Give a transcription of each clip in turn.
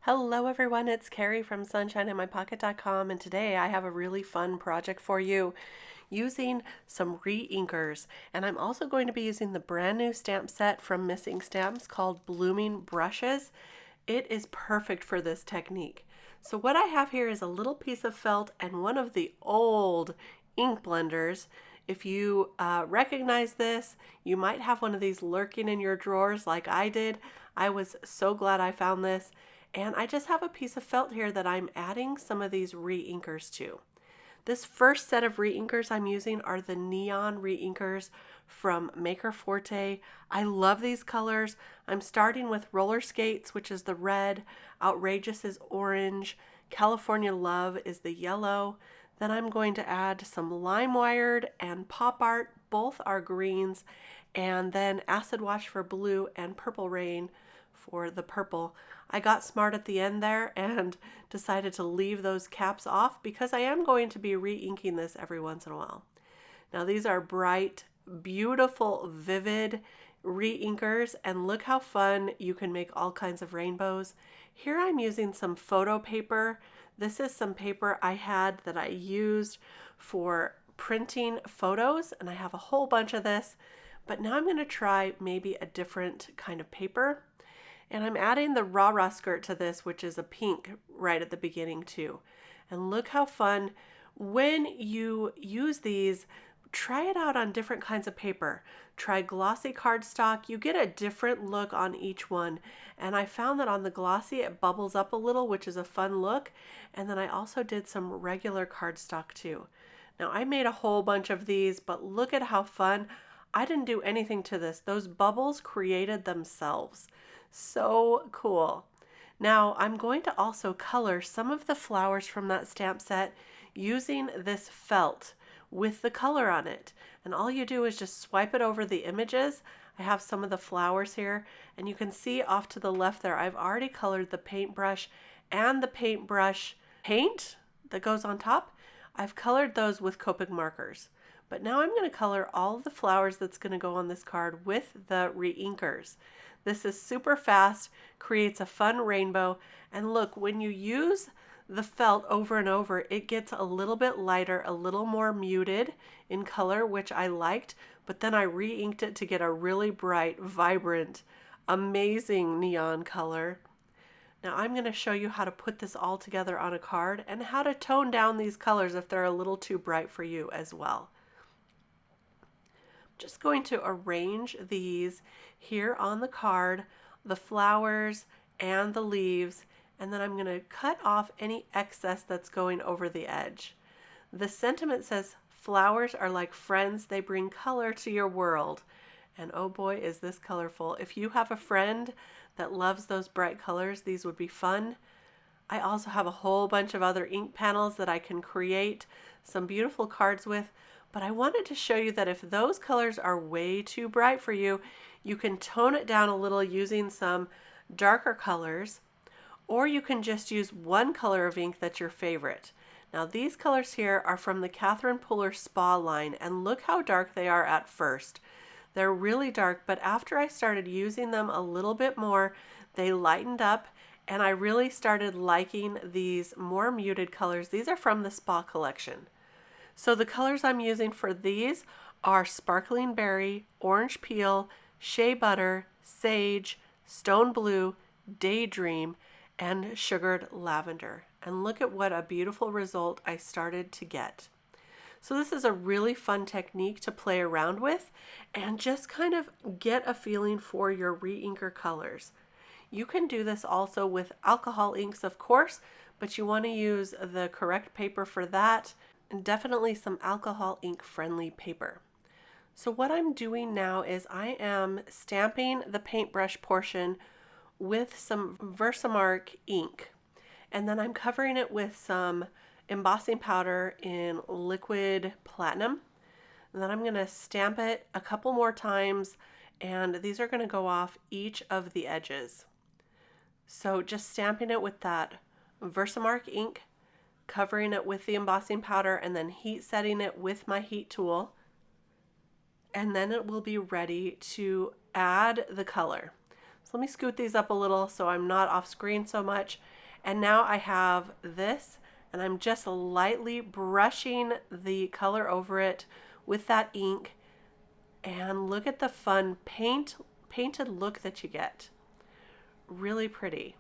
Hello everyone, it's Kari from sunshineinmypocket.com, and today I have a really fun project for you using some Reinkers. And I'm also going to be using the brand new stamp set from Missing Stamps called Blooming Brushes. It is perfect for this technique. So what I have here is a little piece of felt and one of the old ink blenders. If you recognize this, you might have one of these lurking in your drawers like I did. I was so glad I found this. And I just have a piece of felt here that I'm adding some of these reinkers to. This first set of reinkers I'm using are the neon reinkers from Maker Forte. I love these colors. I'm starting with Roller Skates, which is the red, Outrageous is orange, California Love is the yellow. Then I'm going to add some Lime Wired and Pop Art, both are greens, and then Acid Wash for blue and Purple Rain for the purple. I got smart at the end there and decided to leave those caps off because I am going to be re-inking this every once in a while. Now these are bright, beautiful, vivid re-inkers, and look how fun you can make all kinds of rainbows. Here I'm using some photo paper. This is some paper I had that I used for printing photos, and I have a whole bunch of this, but now I'm going to try maybe a different kind of paper. And I'm adding the Rah Rah skirt to this, which is a pink right at the beginning too. And look how fun. When you use these, try it out on different kinds of paper. Try glossy cardstock. You get a different look on each one. And I found that on the glossy, it bubbles up a little, which is a fun look. And then I also did some regular cardstock too. Now I made a whole bunch of these, but look at how fun. I didn't do anything to this. Those bubbles created themselves. So cool. Now I'm going to also color some of the flowers from that stamp set using this felt with the color on it. And all you do is just swipe it over the images. I have some of the flowers here, and you can see off to the left there, I've already colored the paintbrush and the paintbrush paint that goes on top. I've colored those with Copic markers. But now I'm going to color all of the flowers that's going to go on this card with the reinkers. This is super fast, creates a fun rainbow, and look, when you use the felt over and over, it gets a little bit lighter, a little more muted in color, which I liked, but then I re-inked it to get a really bright, vibrant, amazing neon color. Now I'm going to show you how to put this all together on a card and how to tone down these colors if they're a little too bright for you as well. Just going to arrange these here on the card, the flowers and the leaves, and then I'm going to cut off any excess that's going over the edge. The sentiment says, flowers are like friends, they bring color to your world. And oh boy, is this colorful. If you have a friend that loves those bright colors, these would be fun. I also have a whole bunch of other ink panels that I can create some beautiful cards with. But I wanted to show you that if those colors are way too bright for you, you can tone it down a little using some darker colors, or you can just use one color of ink that's your favorite. Now these colors here are from the Catherine Puller Spa line, and look how dark they are at first. They're really dark, but after I started using them a little bit more, they lightened up, and I really started liking these more muted colors. These are from the Spa collection. So the colors I'm using for these are Sparkling Berry, Orange Peel, Shea Butter, Sage, Stone Blue, Daydream, and Sugared Lavender. And look at what a beautiful result I started to get. So this is a really fun technique to play around with and just kind of get a feeling for your re-inker colors. You can do this also with alcohol inks, of course, but you want to use the correct paper for that. And definitely some alcohol ink friendly paper. So what I'm doing now is I am stamping the paintbrush portion with some Versamark ink, and then I'm covering it with some embossing powder in liquid platinum, and then I'm going to stamp it a couple more times, and these are going to go off each of the edges. So just stamping it with that Versamark ink, covering it with the embossing powder, and then heat setting it with my heat tool. And then it will be ready to add the color. So let me scoot these up a little so I'm not off screen so much. And now I have this, and I'm just lightly brushing the color over it with that ink. And look at the fun painted look that you get. Really pretty.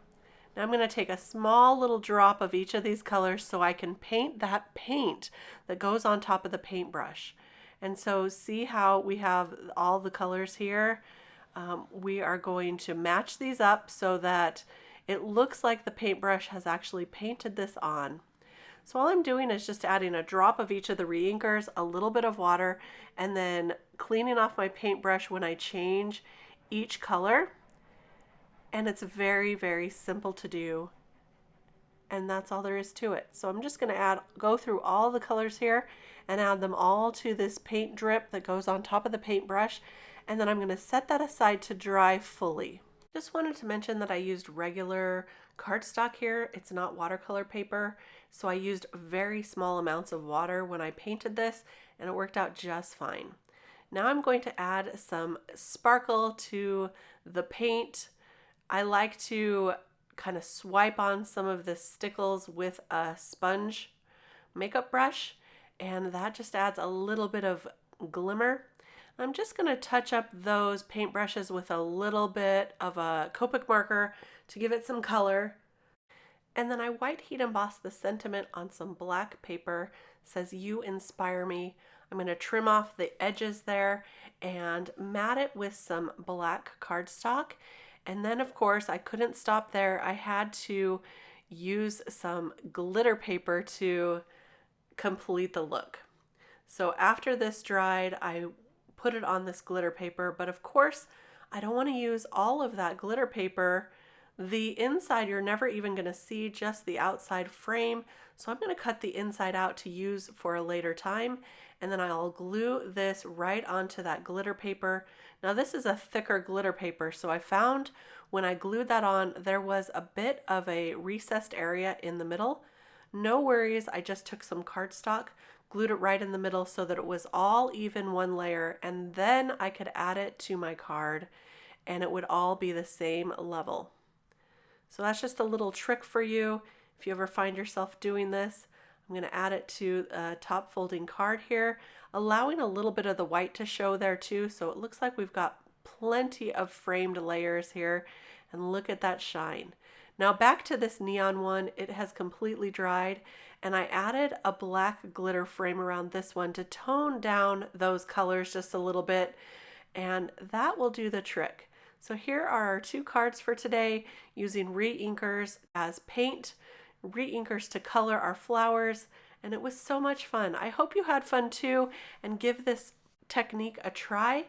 Now I'm going to take a small little drop of each of these colors so I can paint that paint that goes on top of the paintbrush. And so see how we have all the colors here? We are going to match these up so that it looks like the paintbrush has actually painted this on. So all I'm doing is just adding a drop of each of the reinkers, a little bit of water, and then cleaning off my paintbrush when I change each color. And it's very, very simple to do. And that's all there is to it. So I'm just going to go through all the colors here and add them all to this paint drip that goes on top of the paintbrush. And then I'm going to set that aside to dry fully. Just wanted to mention that I used regular cardstock here. It's not watercolor paper. So I used very small amounts of water when I painted this, and it worked out just fine. Now I'm going to add some sparkle to the paint. I like to kind of swipe on some of the stickles with a sponge makeup brush, and that just adds a little bit of glimmer. I'm just going to touch up those paintbrushes with a little bit of a Copic marker to give it some color. And then I white heat emboss the sentiment on some black paper. It says, "You inspire me." I'm going to trim off the edges there and mat it with some black cardstock. And then, of course, I couldn't stop there. I had to use some glitter paper to complete the look. So after this dried, I put it on this glitter paper, but of course, I don't want to use all of that glitter paper. The inside, you're never even going to see, just the outside frame. So I'm going to cut the inside out to use for a later time. And then I'll glue this right onto that glitter paper. Now this is a thicker glitter paper, so I found when I glued that on, there was a bit of a recessed area in the middle. No worries, I just took some cardstock, glued it right in the middle so that it was all even one layer, and then I could add it to my card and it would all be the same level. So that's just a little trick for you if you ever find yourself doing this. I'm going to add it to a top folding card here, allowing a little bit of the white to show there too, so it looks like we've got plenty of framed layers here, and look at that shine. Now back to this neon one, it has completely dried, and I added a black glitter frame around this one to tone down those colors just a little bit, and that will do the trick. So here are our two cards for today, using Reinkers as paint, Reinkers to color our flowers, and it was so much fun. I hope you had fun too, and give this technique a try.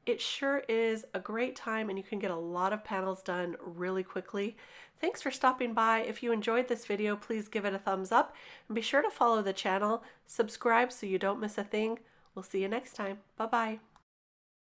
It sure is a great time, and you can get a lot of panels done really quickly. Thanks for stopping by. If you enjoyed this video, please give it a thumbs up, and be sure to follow the channel, subscribe so you don't miss a thing. We'll see you next time. Bye-bye.